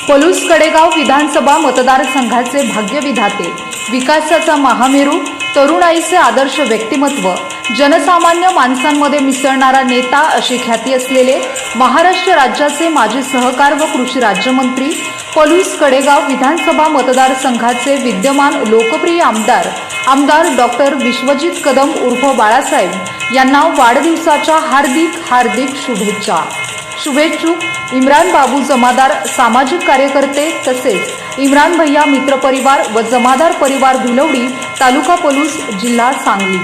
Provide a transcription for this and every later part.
पलूस कडेगाव विधानसभा मतदारसंघाचे भाग्यविधाते, विकासाचा महामेरू, तरुणाईचे आदर्श व्यक्तिमत्व, जनसामान्य माणसांमध्ये मिसळणारा नेता अशी ख्याती असलेले महाराष्ट्र राज्याचे माजी सहकार व कृषी राज्यमंत्री, पलूस कडेगाव विधानसभा मतदारसंघाचे विद्यमान लोकप्रिय आमदार डॉक्टर विश्वजित कदम उर्फ बाळासाहेब यांना वाढदिवसाच्या हार्दिक शुभेच्छुक इम्रान बाबू जमादार, सामाजिक कार्यकर्ते तसेच इम्रान भैया मित्र परिवार व जमादार परिवार भिलवडी, तालुका पलूस, जिल्हा सांगली।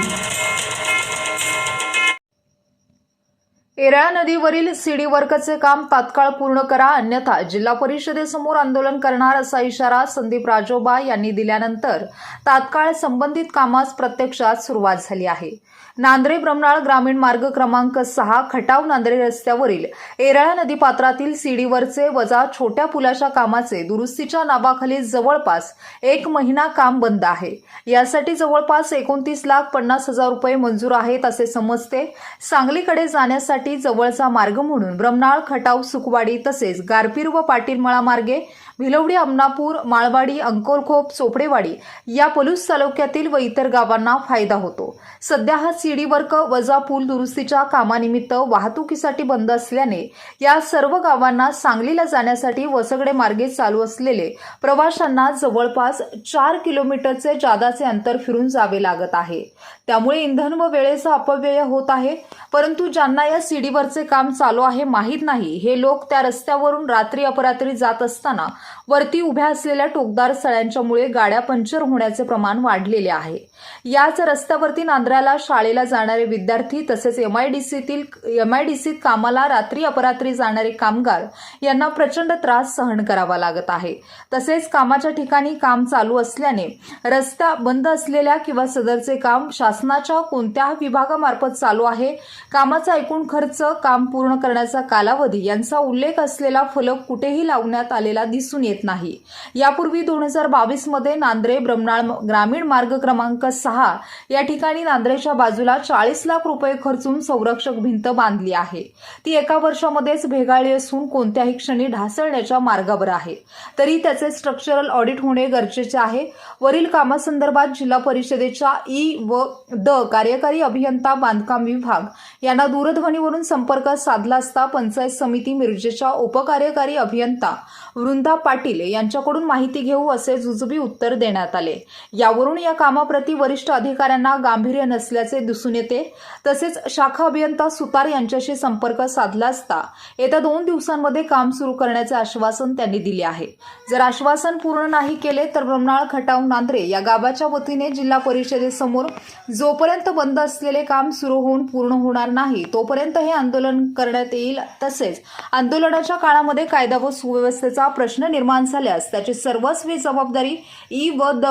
एराळा नदीवरील सीडी वर्कचे काम तात्काळ पूर्ण करा, अन्यथा जिल्हा परिषदेसमोर आंदोलन करणार असा इशारा संदीप राजोबा यांनी दिल्यानंतर तात्काळ संबंधित कामास प्रत्यक्षात सुरुवात झाली आहे। नांद्रे ब्रह्मनाळ ग्रामीण मार्ग क्रमांक 6 खटाव नांद्रे रस्त्यावरील एराळा नदीपात्रातील सीडीवरचे वजा छोट्या पुलाच्या कामाचे दुरुस्तीच्या नावाखाली जवळपास 1 महिना काम बंद आहे। यासाठी जवळपास 29,50,000 रुपये मंजूर आहेत असे समजते। सांगलीकडे जाण्यासाठी जवळचा मार्ग म्हणून ब्रह्मनाळ, खटाव, सुकवाडी तसेच गारपीर व पाटीलमळा मार्गे भिलवडी, अमनापूर, माळवाडी, अंकोलखोप, चोपडेवाडी या पलूस तालुक्यातील व इतर गावांना फायदा होतो। सध्या हा सीडी वर्क वजा पूल दुरुस्तीच्या कामानिमित्त वाहतुकीसाठी बंद असल्याने या सर्व गावांना सांगलीला जाण्यासाठी वसगडे मार्गे चालू असलेले प्रवाशांना जवळपास 4 किलोमीटरचे जादाचे अंतर फिरून जावे लागत आहे। त्यामुळे इंधन व वेळेचा अपव्यय होत आहे। परंतु ज्यांना या सीडीवरचे काम चालू आहे माहीत नाही, हे लोक त्या रस्त्यावरून रात्री अपरात्री जात असताना वरती उभ्या असलेल्या टोकदार सळ्यांच्यामुळे गाड्या पंक्चर होण्याचे प्रमाण वाढलेले आहे। याच रस्त्यावरती नांद्र्याला शाळेला जाणारे विद्यार्थी तसेच एमआयडीसीत कामाला रात्री अपरात्री जाणारे कामगार यांना प्रचंड त्रास सहन करावा लागत आहे। तसेच कामाच्या ठिकाणी काम चालू असल्याने रस्ता बंद असलेल्या किंवा सदरचे काम शासनाच्या कोणत्या विभागामार्फत चालू आहे, कामाचा एकूण खर्च, काम पूर्ण करण्याचा कालावधी यांचा उल्लेख असलेला फलक कुठेही लावण्यात आलेला दिसून येत नाही। यापूर्वी 2022 मध्ये नांद्रे ब्रह्मनाळ ग्रामीण मार्ग क्रमांक 6 या ठिकाणी नांद्रेच्या बाजूला 40 लाख रुपये खर्चून संरक्षक भिंत बांधली आहे। ती एका वर्षामध्येच भेगाळली असून कोणत्याही क्षणी ढासळण्याच्या मार्गावर आहे। तरी त्याचे स्ट्रक्चरल ऑडिट होणे गरजेचे आहे। वरील कामासंदर्भात जिल्हा परिषदेच्या ई व द कार्यकारी अभियंता बांधकाम विभाग यांना दूरध्वनीवरून संपर्क साधला असता पंचायत समिती मिरजेच्या उपकार्यकारी अभियंता वृंदा पाटील यांच्याकडून माहिती घेऊ असे जुजबी उत्तर देण्यात आले। यावरून या कामाप्रती वरिष्ठ अधिकाऱ्यांना गांभीर्य नसल्याचे दिसून येते। तसेच शाखा अभियंता सुतार यांच्याशी संपर्क साधला असता येत्या 2 दिवसांमध्ये काम सुरू करण्याचे आश्वासन त्यांनी दिले आहे। जर आश्वासन पूर्ण नाही केले तर ब्रह्मनाळ, खटाव, नांद्रे या गावाच्या वतीने जिल्हा परिषदेसमोर जोपर्यंत बंद असलेले काम सुरू होऊन पूर्ण होणार नाही तोपर्यंत हे आंदोलन करण्यात येईल। तसेच आंदोलनाच्या काळामध्ये कायदा व सुव्यवस्थेचा प्रश्न निर्माण झाल्यास त्याची सर्वस्वी जबाबदारी ई व द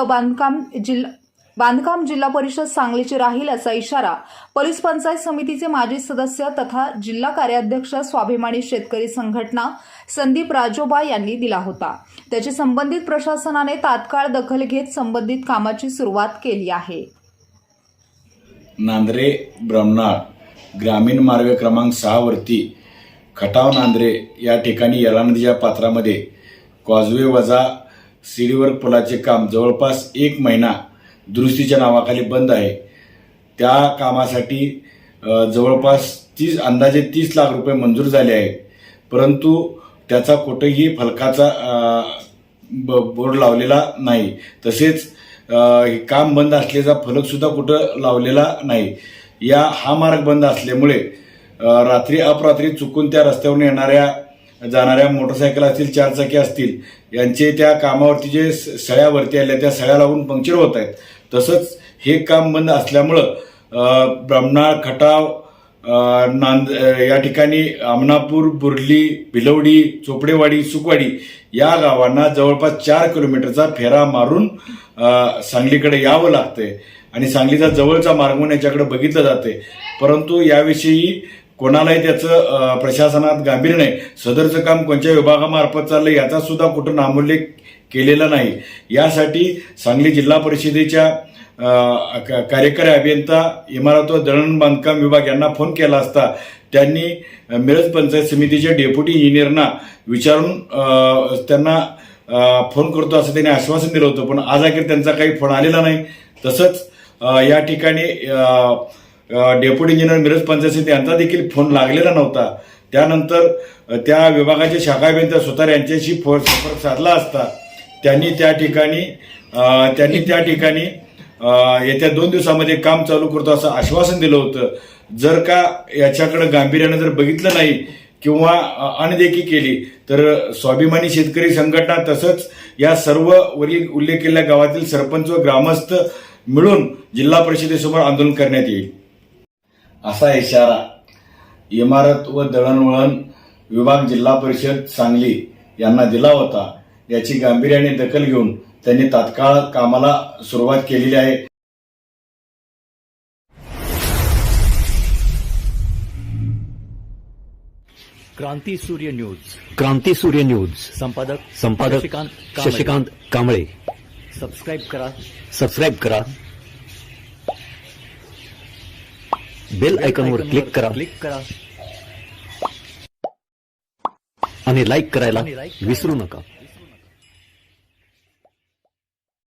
बांधकाम जिल्हा परिषद सांगलीची राहील असा इशारा पोलीस पंचायत समितीचे माजी सदस्य तथा जिल्हा कार्याध्यक्ष स्वाभिमानी शेतकरी संघटना संदीप राजोबा यांनी दिला होता। त्याची संबंधित प्रशासनाने तात्काळ दखल घेत संबंधित कामाची सुरुवात केली आहे। नांद्रे ब्रह्मनाळ ग्रामीण मार्ग क्रमांक 6 वरती खटाव नांद्रे या ठिकाणी एराळा नदीच्या पात्रामध्ये कॉजवे वजा सीडीवर्क पुलाचे काम जवळपास 1 महिना दुरुस्तीच्या नावाखाली बंद आहे। त्या कामासाठी जवळपास अंदाजे 30 लाख रुपये मंजूर झाले आहेत, परंतु त्याचा कुठेही फलकाचा बोर्ड लावलेला नाही। तसेच काम बंद असल्याचा फलक सुद्धा कुठं लावलेला नाही। हा मार्ग बंद असल्यामुळे रात्री अपरात्री चुकून त्या रस्त्यावरून जाणाऱ्या मोटरसायकल असतील, 4 चाकी असतील, यांचे त्या कामावरती जे सळ्यावरती आल्या त्या सळ्या लागून पंक्चर होत आहेत। तसंच हे काम बंद असल्यामुळं ब्रह्मनाळ, खटाव, या ठिकाणी अमनापूर, बुर्ली, भिलवडी, चोपडेवाडी, सुकवाडी या गावांना जवळपास 4 किलोमीटरचा फेरा मारून सांगलीकडे यावं लागतंय आणि सांगलीचा जवळचा मार्ग म्हणून याच्याकडे बघितलं जाते। परंतु याविषयी कोणालाही त्याचं प्रशासनात गांभीर्य नाही। सदरचं काम कोणत्या विभागामार्फत चाललं याचा सुद्धा कुठं नामोल्लेख केलेला नाही। यासाठी सांगली जिल्हा परिषदेच्या कार्यकारी अभियंता इमारत व दळण बांधकाम विभाग यांना फोन केला असता त्यांनी मिरज पंचायत समितीच्या डेप्युटी इंजिनियरना विचारून त्यांना फोन करतो असं त्यांनी आश्वासन दिलं होतं, पण आज अखेर त्यांचा काही फोन आलेला नाही. तसंच या ठिकाणी डेप्युटी इंजिनियर मिरज पंचायत समिती यांचा देखील फोन लागलेला नव्हता. त्यानंतर त्या विभागाचे शाखा अभियंता सुतार यांच्याशी संपर्क साधला असता त्यांनी त्या ठिकाणी येत्या 2 दिवसामध्ये काम चालू करतो असं आश्वासन दिलं होतं. जर का याच्याकडे गांभीर्यानं जर बघितलं नाही किंवा अनदेखी केली तर स्वाभिमानी शेतकरी संघटना तसंच या सर्व वरील उल्लेख केलेल्या गावातील सरपंच व ग्रामस्थ मिळून जिल्हा परिषदेसमोर आंदोलन करण्यात येईल असा इशारा इमारत व दळणवळण विभाग जिल्हा परिषद सांगली यांना दिला होता. याची गांभीर्याने दखल घेऊन त्यांनी तात्काळ कामाला सुरुवात केलेली आहे. क्रांती सूर्य न्यूज क्रांती सूर्य न्यूज संपादक शशिकांत कांबळे. सबस्क्राईब करा बेल आयकॉनवर क्लिक करा आणि लाईक करायला विसरू नका.